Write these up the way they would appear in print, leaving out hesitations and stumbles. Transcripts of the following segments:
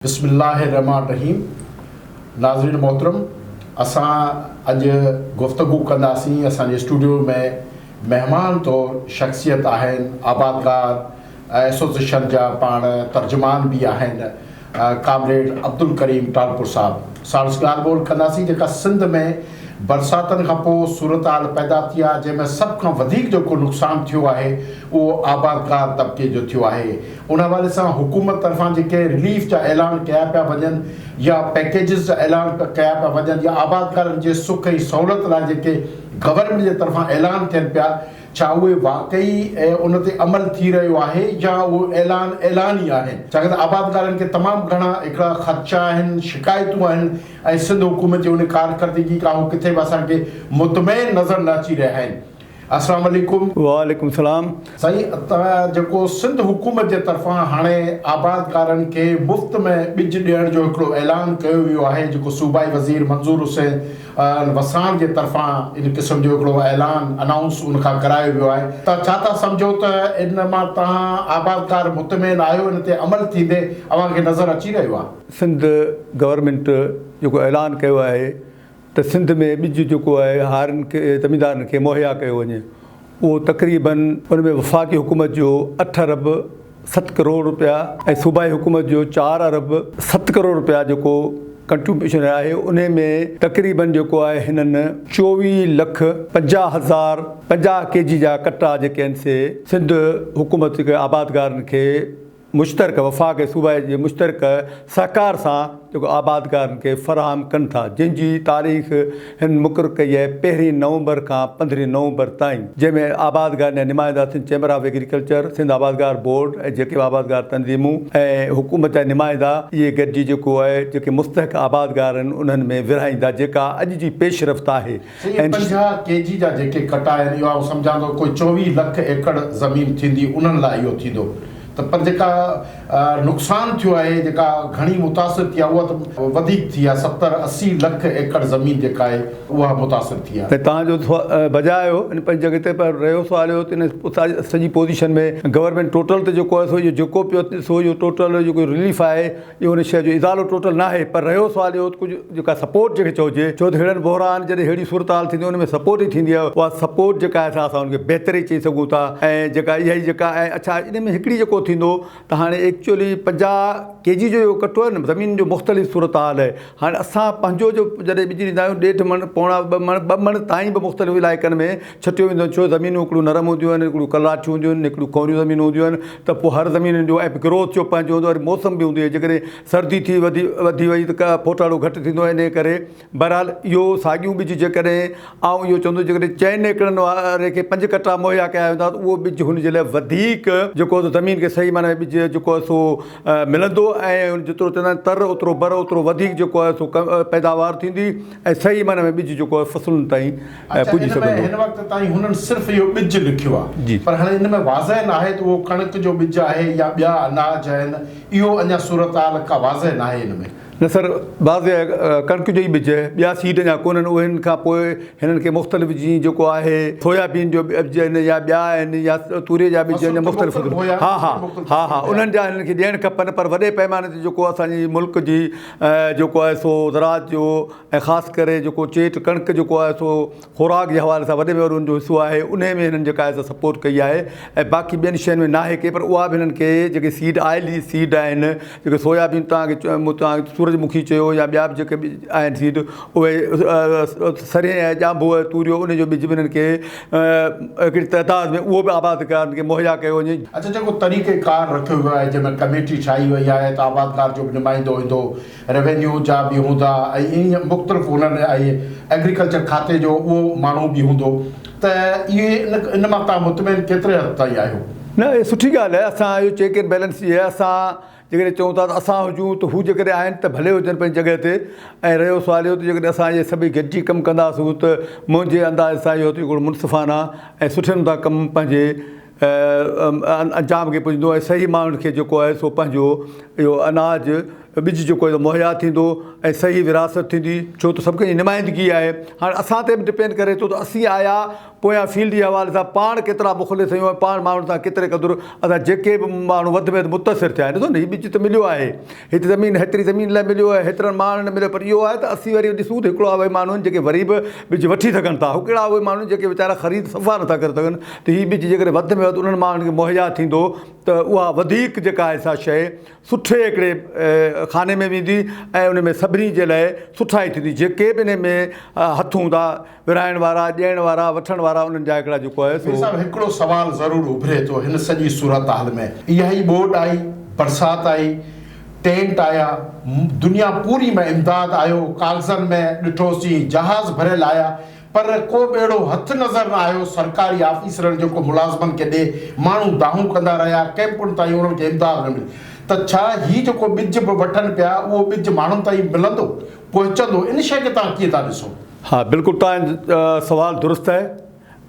बिस्मिल्लाहिर्रहमानिर्रहीम। नाज़रीन मोहतरम, असां अॼु गुफ्तगू कंदासीं। असांजे स्टूडियो में मेहमान तौर शख्सियत आहिनि, आबादगार एसोसिएशन जा पाण तर्जुमान भी आहिनि, कामरेड अब्दुल करीम टालपुर साहब। साणुसि ॻाल्हि ॿोल कंदासीं जेका सिंध में बरसातनि खां पोइ सूरत हाल पैदा थी आहे, जंहिंमें सभ खां वधीक जेको नुक़सानु थियो आहे उहो आबादगार तबिके जो थियो आहे। उन हवाले सां हुकूमत तरफ़ां जेके रिलीफ जा ऐलान कया पिया वञनि या पैकेजिस जा ऐलान कया पिया वञनि या आबादकारनि जे सुख ऐं सहूलियत लाइ जेके गवर्नमेंट जे तरफ़ां ऐलान थियनि पिया, छा उहे वाक़ई उन ते अमल थी रहियो आहे या उहो ऐलान ई आहिनि? छाकाणि त आबादकारनि खे तमामु घणा हिकिड़ा ख़दशा आहिनि, शिकायतूं आहिनि ऐं सिंध हुकूमत जी उन कारकर्दगी खां उहो किथे बि असांखे मुतमइन नज़र न अची रहिया आहिनि। अस्सलाम वालेकुम। वालेकुम सलाम। साईं, जेको सिंध हुकूमत जे तरफ़ां हाणे आबादकारनि खे मुफ़्त में ॿिज ॾियण जो हिकिड़ो ऐलान कयो वियो आहे, जेको सूबाई वज़ीर मंज़ूर हुसैन वसाण जे तरफ़ां इन क़िस्म जो हिकिड़ो ऐलान अनाउंस उनखां करायो वियो आहे, त छा था सम्झो त इन मां तव्हां आबादकार मुतमइन आहियो, इन ते अमल थींदे अव्हांखे नज़र अची रहियो आहे? सिंध गवर्नमेंट जेको ऐलान कयो आहे त सिंध में ॿिज जेको आहे हारनि खे ज़मींदारनि खे मुहैया कयो वञे, उहो तक़रीबन उन में वफ़ाक़ी हुकूमत जो 8 अरब 7 करोड़ रुपया ऐं सूबाई हुकूमत जो 4 अरब 7 करोड़ रुपया जेको कंट्रीब्यूशन आहे, उन में तक़रीबन जेको आहे हिननि 24,50,050 kg जा कट्टा जेके आहिनि से सिंध हुकूमत खे आबादकारनि खे मुश्तरक वफ़ाक़ सूबाई जे मुश्तरक सहकार सां जेको आबादकारनि खे फ़राहम कनि था, जंहिंजी तारीख़ हिन मुक़ररु कई आहे 1 नवंबर खां 15 नवंबर ताईं, जंहिंमें आबादगार जा नुमाइंदा Sindh chamber of agriculture, Sindh आबादगार बोर्ड ऐं जेके आबादगार तंज़ीमूं ऐं हुकूमत जा नुमाइंदा इहे गॾिजी जेको आहे जेके मुस्तहिक़ आबादगार आहिनि उन्हनि में विरहाईंदा, जेका अॼु जी पेशरफ़्त आहे। 50 kg जा जेके कटा आहिनि, इहो आउं सम्झां थो कोई 24 लख एकड़ ज़मीन थींदी, उन्हनि लाइ इहो थींदो। त पर जेका नुक़सानु थियो आहे, जेका घणी मुतासिर थी आहे, उहा त वधीक थी आहे। 70-80 लख एकड़ ज़मीन जेका आहे उहा मुतासिर थी आहे। त तव्हांजो बजायो इन पंहिंजी जॻह ते पर रहियो सुवाल हुयो त इन सॼी पोज़ीशन में गवर्नमेंट टोटल त जेको आहे सो इहो जेको पियो सो इहो टोटल जेको रिलीफ आहे इहो उन शइ जो इज़ालो टोटल न आहे, पर रहियो सुवाल इहो कुझु जेका सपोर्ट जेके चइजे, छो त अहिड़नि बहिरान जॾहिं अहिड़ी सूरत हाल थींदी उन में सपोर्ट ई थींदी आहे, उहा सपोर्ट जेका आहे असां उनखे बहितरी चई सघूं था। ऐं जेका इहा ई जेका आहे, अच्छा इन में हिकिड़ी जेको थींदो त हाणे एक्चुअली 50 kg जो इहो कटो आहे न, ज़मीन जो मुख़्तलिफ़ सूरत हाल आहे। हाणे असां पंहिंजो जो जॾहिं ॿिज ॾींदा आहियूं 1.5 मण पौणा 2 मण ताईं बि मुख़्तलिफ़ इलाइक़नि में छटियो वेंदो, छो ज़मीनूं हिकिड़ियूं नरम हूंदियूं आहिनि, हिकिड़ियूं कलाचियूं हूंदियूं आहिनि, हिकिड़ियूं कोरियूं ज़मीनूं हूंदियूं आहिनि, त पोइ हर ज़मीन जो ऐं ग्रोथ जो पंहिंजो हूंदो आहे, मौसम बि हूंदी आहे, जेकॾहिं सर्दी थी वधी वई त फोटाड़ो घटि थींदो आहे। इन करे बहरहाल इहो साॻियूं ॿिज जेकॾहिं इहो चवंदो जेकॾहिं 4 एकड़नि वारे खे 5 कट्टा मुहैया कया वेंदा त उहो ॿिज हुनजे लाइ वधीक जेको ज़मीन खे सही माना ॿिज जेको आहे सो मिलंदो ऐं जेतिरो चवंदा आहिनि तर ओतिरो बर ओतिरो वधीक जेको आहे सो पैदावार थींदी ऐं सही माना में ॿिज जेको आहे फसलुनि ताईं पुॼी सघंदो। हिन वक़्त ताईं हुननि सिर्फ़ु इहो ॿिज लिखियो आहे, पर हाणे हिन में वाज़ह न आहे त उहो कणिक जो ॿिज आहे या ॿिया अनाज आहिनि, इहो अञा सूरत हाल का वाज़ह न आहे हिन में। न सर, वाज़ह कणिक जो ई ॿिज आहे, ॿिया सीड जा कोन्हनि। उन्हनि खां पोइ हिननि खे मुख़्तलिफ़ जीअं जेको आहे सोयाबीन जो ॿिज आहिनि या ॿिया आहिनि या तूरे जा ॿिज आहिनि मुख़्तलिफ़। हा उन्हनि जा हिननि खे ॾियणु खपनि, पर वॾे पैमाने ते जेको असांजी मुल्क जी जेको आहे सो ज़राअत जो ऐं ख़ासि करे जेको चेट कणिक जेको आहे सो ख़ुराक जे हवाले सां वॾे में वॾो उनजो हिसो आहे, उन में हिननि जेका आहे सपोर्ट कई आहे ऐं बाक़ी ॿियनि शयुनि में न आहे के, पर उहा बि हिननि खे जेके सीड आयल सीड आहिनि, जेके सोयाबीन तव्हांखे सूरजमुखी चयो या ॿिया बि जेके आहिनि सीड, उहे सरे ऐं ॼांबू तूरियो उनजो ॿिज बि हिननि खे हिकिड़ी तइदाद में उहो बि आबादकारनि खे मुहैया कयो वञे। अच्छा, जेको तरीक़ेकार रखियो वियो आहे जंहिंमें कमेटी ठाही वई आहे त आबादकार जो बि नुमाइंदो ईंदो, रेवेन्यू जा बि हूंदा ऐं ईअं मुख़्तलिफ़ हुननि ऐं एग्रीकल्चर खाते जो उहो माण्हू बि हूंदो, त इहे इन मां तव्हां मुतमइन केतिरे हद ताईं आहियो? न, इहा सुठी ॻाल्हि आहे। असां इहो चेक एंड बैलेंस जी आहे। असां जेकॾहिं चऊं था त असां हुजूं त हू जेकॾहिं आहिनि त भले हुजनि पंहिंजी जॻह ते, ऐं रहियो सुवाल इहो त जेकॾहिं असां इहे सभई गॾिजी कमु कंदासीं त मुंहिंजे अंदाज़ सां इहो हिकिड़ो मुनसिफ़ाना ऐं सुठे नमूने कमु पंहिंजे अंजाम खे पुॼंदो ऐं सही माण्हुनि खे जेको आहे सो पंहिंजो इहो अनाज ॿिज जेको आहे मुहैया थींदो ऐं सही विरासत थींदी, छो त सभु कंहिंजी नुमाइंदगी आहे। हाणे असां ते बि डिपेंड करे थो त असीं आया पोयां फील्ड जे हवाले सां पाण केतिरा मुख़लिस आहियूं, पाण माण्हुनि सां केतिरे क़दुरु असां जेके बि माण्हू वधि में वधि मुतासिर थिया आहिनि। ॾिसो न हीउ ॿिज त मिलियो आहे, हिते ज़मीन हेतिरी ज़मीन लाइ मिलियो आहे, हेतिरनि माण्हुनि मिलियो, पर इहो आहे त असीं वरी ॾिसूं त हिकिड़ो उहे माण्हू आहिनि जेके वरी बि ॿिज वठी सघनि था, हिकिड़ा उहे माण्हू जेके वीचारा ख़रीद सफ़ा नथा करे सघनि। त हीउ ॿिज जेकॾहिं वधि में वधि उन्हनि माण्हुनि खे मुहैया थींदो त उहा वधीक जेका आहे सा शइ सुठे हिकिड़े खाने में वेंदी ऐं उन में सभिनी जे लाइ सुठा ई थींदी। जेके बि इन में हथ हूंदा विराइण वारा, ॾियण वारा, वठण वारा, उन्हनि जा हिकिड़ा जेको आहे हिकिड़ो सुवाल ज़रूरु उभिरे थो हिन सॼी सूरत हाल में। इहा ई ॿोॾि आई, बरसाति आई, टेंट आया, दुनिया पूरी में इमदाद आयो, कागज़नि में ॾिठोसीं जहाज़ भरियल आया, पर को बि अहिड़ो हथु नज़र न आयो सरकारी ऑफिसरनि जेको मुलाज़िमनि खे ॾे। माण्हू दाहूं कंदा रहिया, कैंपुनि ताईं उन्हनि खे इमदाद न मिली। त छा हीउ जेको ॿिज बि वठनि पिया उहो ॿिज माण्हुनि ताईं मिलंदो, पहुचंदो? इन शइ खे तव्हां कीअं था ॾिसो? हा, बिल्कुलु तव्हांजो सुवाल दुरुस्त आहे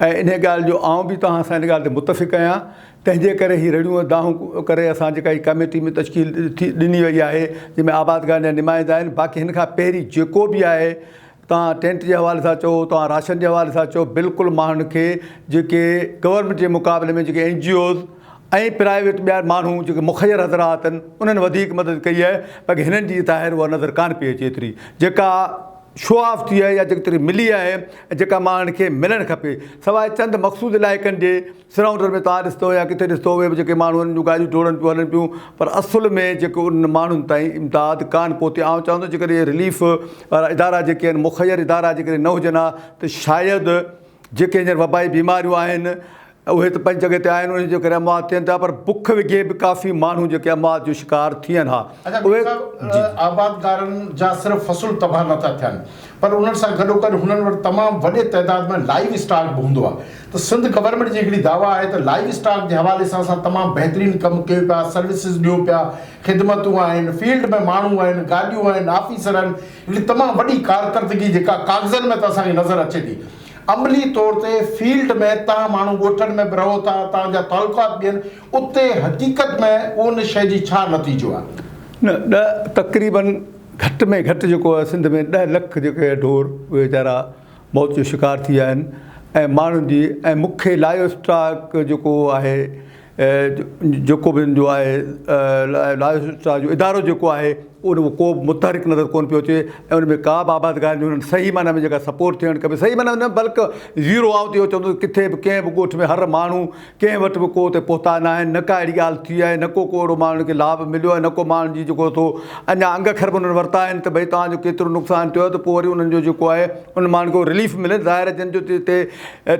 ऐं इन ॻाल्हि जो आउं बि तव्हां सां इन ॻाल्हि ते मुतफ़िक़ आहियां। तंहिंजे करे हीअ रड़ियूं दाहूं करे असां जेका हीअ कमेटी में तश्कील ॾिनी वई आहे जंहिंमें आबादगार जा नुमाइंदा आहिनि। बाक़ी हिन खां पहिरीं जेको बि आहे, तव्हां टेंट जे हवाले सां चओ, तव्हां राशन जे हवाले सां चओ, बिल्कुलु माण्हुनि खे जेके गवर्नमेंट जे मुक़ाबले में जेके NGOs ऐं प्राइवेट ॿिया माण्हू जेके मुख़ैर हज़रात आहिनि उन्हनि वधीक मदद कई आहे। बाक़ी हिननि जी ज़ाहिर उहा नज़र कान पई अचे एतिरी जेका शो ऑफ थी आहे या जेतिरी मिली आहे ऐं जेका माण्हुनि खे मिलणु खपे। सवाइ चंद मख़सूस इलाइक़नि जे सराउंडर में तव्हां ॾिसंदो या किथे ॾिसंदो उहे बि जेके माण्हू आहिनि जूं गाॾियूं डोड़नि पियूं, हलनि पियूं, पर असुल में जेको उन माण्हुनि ताईं इमदाद कान पहुती। आउं चवंदो जेकॾहिं इहे रिलीफ वारा इदारा जेके आहिनि, मुख़ैर इदारा जेकॾहिं न हुजनि हा त शायदि जेके हींअर वबाई बीमारियूं आहिनि उहे त पंहिंजी जॻह ते आहिनि, उन्हनि जे करे अमवात थियनि था, पर बुख विघे बि काफ़ी माण्हू जेके अमवात जो शिकार थियनि हा। उहे आबादगारनि जा सिर्फ़ु फ़सुल तबाह नथा थियनि, पर उन्हनि सां गॾोगॾु हुननि वटि तमामु वॾे तइदाद में लाइव स्टॉक बि हूंदो आहे। त सिंध गवर्नमेंट जी हिकिड़ी दावा आहे त लाइव स्टॉक जे हवाले सां असां तमामु बहितरीनु कमु कयूं पिया, सर्विसिस ॾियूं पिया, ख़िदमतूं आहिनि, फील्ड में माण्हू आहिनि, गाॾियूं आहिनि, ऑफिसर आहिनि, हिकिड़ी तमामु वॾी कारकर्दगी जेका कागज़नि में त असांखे नज़र अचे थी। अमली तौर ते फील्ड में तव्हां माण्हू ॻोठनि में बि रहो था, तव्हांजा तालुकात बि आहिनि, उते हक़ीक़त में उन शइ जी छा नतीजो आहे? न, तक़रीबन घटि में घटि जेको आहे सिंध में 10 लख जेके ढोर उहे वीचारा मौत जो शिकार थी विया आहिनि ऐं माण्हुनि जी ऐं मूंखे लाइव स्टॉक जेको आहे जेको बि जो आहे लाइव स्टॉक जो इदारो जेको आहे उन को बि मुतहरिक नज़र कोन पियो अचे ऐं उन में का बि आबादगार उन्हनि सही माना में जेका सपोर्ट थियणु खपे, सही माना न बल्कि ज़ीरो आउट इहो चवंदो किथे बि कंहिं बि ॻोठ में हर माण्हू कंहिं वटि बि को उते पहुता न आहिनि, न का अहिड़ी ॻाल्हि थी आहे, न को अहिड़ो माण्हुनि खे लाभ मिलियो आहे, न को माण्हुनि जी जेको थो अञा अंग खर बि उन्हनि वरिता आहिनि त भई तव्हांजो केतिरो नुक़सानु थियो त पोइ वरी उन्हनि जो जेको आहे उन माण्हुनि खे रिलीफ मिले। ज़ाहिर आहे जिन जो हिते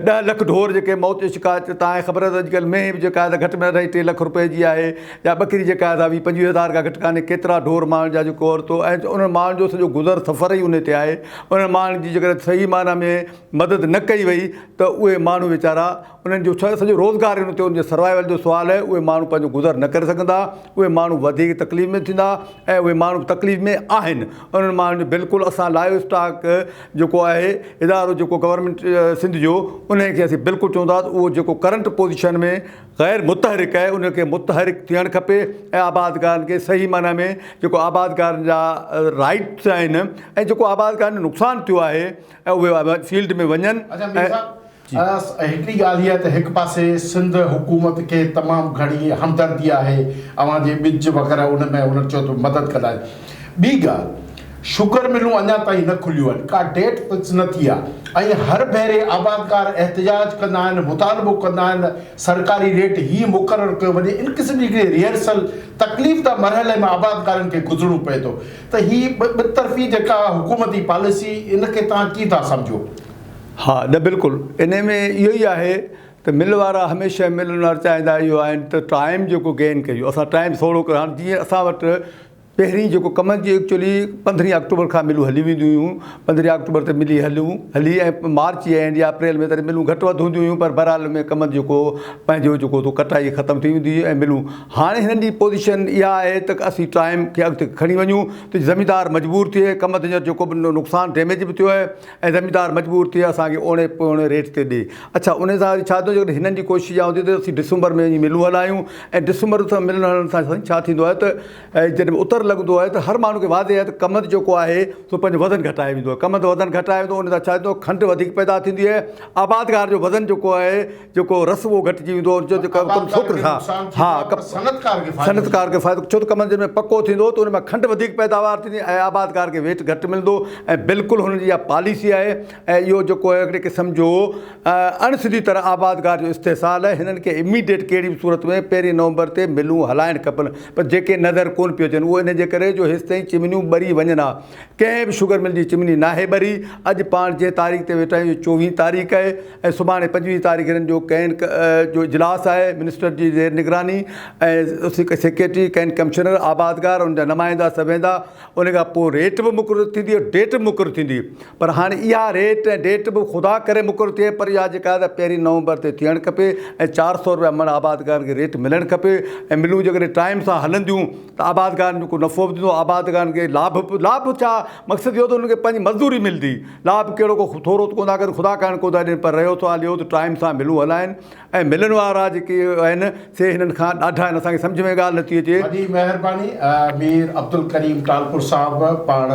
10 लख ढोर जेके मौत जो शिकार तव्हांखे ख़बर आहे त अॼुकल्ह में बि जेका आहे त घटि में घटि 3 लख रुपए जी आहे, या ॿकरी जेका आहे 20-25 खां घटि कान्हे, केतिरा ढोर माण्हुनि जा जेको औरतो ऐं उन्हनि माण्हुनि जो सॼो गुज़र सफ़र ई उन ते आहे। उन्हनि माण्हुनि जी जेकॾहिं सही माना में मदद न कई वई त उहे माण्हू वीचारा उन्हनि जो छा सॼो रोज़गार उन ते उनजे सर्वाइवल जो सुवालु आहे, उहे माण्हू पंहिंजो गुज़र न करे सघंदा, उहे माण्हू वधीक तकलीफ़ में थींदा ऐं उहे माण्हू तकलीफ़ में आहिनि। उन्हनि माण्हुनि जो बिल्कुलु असां लाइव स्टॉक जेको आहे इदारो जेको गवर्नमेंट सिंध जो उनखे असीं बिल्कुलु चवंदा उहो जेको करंट पोज़ीशन में ग़ैर मुतहरिक आहे उनखे मुतहरिक थियणु खपे ऐं आबादगारनि खे सही माना में जेको आबादगारनि जा राइट्स आहिनि ऐं जेको आबादगारनि जो नुक़सानु थियो आहे ऐं उहे फील्ड में वञनि। हिकिड़ी ॻाल्हि इहा त हिकु पासे सिंध हुकूमत खे तमामु घणी हमदर्दी आहे, अव्हांजे ॿिज वग़ैरह उन में उन्हनि चयो त मदद कंदा आहिनि। ॿी ॻाल्हि, शुगर मिलूं अञा ताईं न खुलियूं आहिनि, का डेट फिक्स न थी आहे ऐं हर भेरे आबादगार एहतिजाज कंदा आहिनि, मुतालबो कंदा आहिनि सरकारी रेट हीअ मुक़ररु कयो वञे। इन क़िस्म जी हिकिड़ी रिहर्सल तकलीफ़ त मरहले में आबादगारनि खे गुज़रणो पए थो। त हीअ ॿितरफ़ी जेका हुकूमती पॉलिसी इनखे तव्हां कीअं था सम्झो? हा, न बिल्कुलु इन में इहो ई आहे त मिल वारा हमेशह मिलण वारा चाहींदा इहो आहिनि त टाइम जेको गेन कयूं, असां टाइम थोरो कयूं। हाणे जीअं असां वटि पहिरीं जेको कमनि जी एक्चुअली 15 अक्टूबर खां मिलूं हली वेंदियूं हुयूं, 15 अक्टूबर ते मिली हली ऐं मार्च या एंड या अप्रैल में त मिलूं घटि वधि हूंदियूं हुयूं, पर बहरहाल में कम जेको पंहिंजो जेको थो कटाई ख़तमु थी वेंदी ऐं मिलूं। हाणे हिननि जी पोज़ीशन इहा आहे त असीं टाइम खे अॻिते खणी वञूं त ज़मीदार मजबूर थिए, कम ते जेको बि नुक़सानु डैमेज बि थियो आहे ऐं ज़मीदार मजबूर थिए असांखे ओणे पोणे रेट ते ॾिए। अच्छा, उन सां छा थो जेकॾहिं हिननि जी कोशिशि इहा हूंदी त असीं डिसंबर में मिलूं हलायूं ऐं डिसंबर सां मिलण हलण सां छा थींदो आहे त जॾहिं उतर लॻंदो आहे त हर माण्हू खे वादे आहे त कमंद जेको आहे सो पंहिंजो वज़न घटाए वेंदो आहे। कमंद वज़न घटाए वेंदो, उन सां छा थींदो, खंडु वधीक पैदा थींदी आहे, आबादकार जो वज़न जेको आहे, जेको रस उहो घटिजी वेंदो, छोकिरो सनतकार खे फ़ाइदो, छो त कमंद में पको थींदो त उन में खंडु वधीक पैदावार थींदी ऐं आबादकार खे वेट घटि मिलंदो। ऐं बिल्कुलु हुनजी इहा पॉलिसी आहे ऐं इहो जेको आहे हिकिड़े क़िस्म जो अणसिधी तरह आबादकार जो इस्तेसाल आहे। हिननि खे इमीडिएट कहिड़ी बि सूरत में 1 नवंबर ते मिलूं हलाइणु खपनि, पर जेके नज़र कोन पियो अचनि उहो इन जे करे जो हेसि ताईं चिमनियूं ॿरी वञनि हा। कंहिं बि शुगर मिल जी चिमनी नाहे ॿरी। अॼु पाण जंहिं तारीख़ ते वेठा आहियूं 24 तारीख़ आहे ऐं सुभाणे 25 तारीख़ हिननि जो कैन जो इजलास आहे मिनिस्टर जी ज़ेर निगरानी ऐं सेक्रेटरी कैन कमिश्नर आबादकार उनजा नुमाइंदा सभु वेंदा। उन खां पोइ रेट बि मुक़ररु थींदी, डेट बि मुक़ररु थींदी। पर हाणे इहा रेट ऐं डेट बि ख़ुदा करे मुक़ररु थिए, पर इहा जेका आहे 1 नवंबर ते थियणु खपे ऐं 400 रुपया मण आबादकार खे रेट मिलणु खपे। ऐं मिलूं जेकॾहिं टाइम सां हलंदियूं त आबादकारनि जो को नफ़ो बि थींदो, आबादकारनि खे लाभ छा, मक़सदु इहो त उनखे पंहिंजी मज़दूरी मिलंदी। लाभ कहिड़ो को थोरो कोन था कनि, ख़ुदा करणु कोन था ॾियनि, पर रहियो सुवाल इहो त टाइम सां मिलूं हलाइनि ऐं मिलण वारा जेके आहिनि से हिननि खां ॾाढा आहिनि। असांखे सम्झ में ॻाल्हि नथी अचे। वॾी महिरबानी मीर अब्दुल करीम टालपुर साहिबु पाण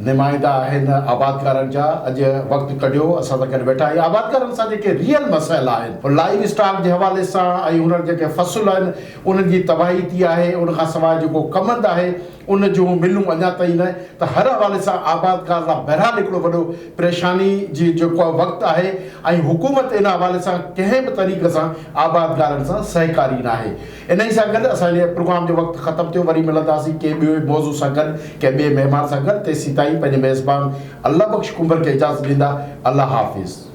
नुमाइंदा आहिनि आबादकारनि जा, अॼु वक़्तु कढियो असां सां गॾु वेठा आहियूं। आबादकारनि सां जेके रियल मसइला आहिनि लाइव स्टॉक जे हवाले सां ऐं हुननि जेके फ़सुल आहिनि उन्हनि जी तबाही थी आहे, उनखां सवाइ जेको कमंद आहे उन जूं मिलूं अञा ताईं न, त हर हवाले सां आबादकार लाइ बहरहाल हिकिड़ो वॾो परेशानी जी जेको वक़्तु आहे ऐं हुकूमत इन हवाले सां कंहिं बि तरीक़े सां आबादकारनि सां सहकारी न आहे। इन ई सां गॾु असांजे प्रोग्राम जो वक़्तु ख़तमु थियो। वरी मिलंदासीं कंहिं ॿिए मौज़ू सां गॾु, कंहिं ॿिए महिमान सां गॾु। तेसीं ताईं पंहिंजे मेज़बान अल्लाह बख़्श कुंबर खे इजाज़त ॾींदा। अल्लाह हाफ़िज़।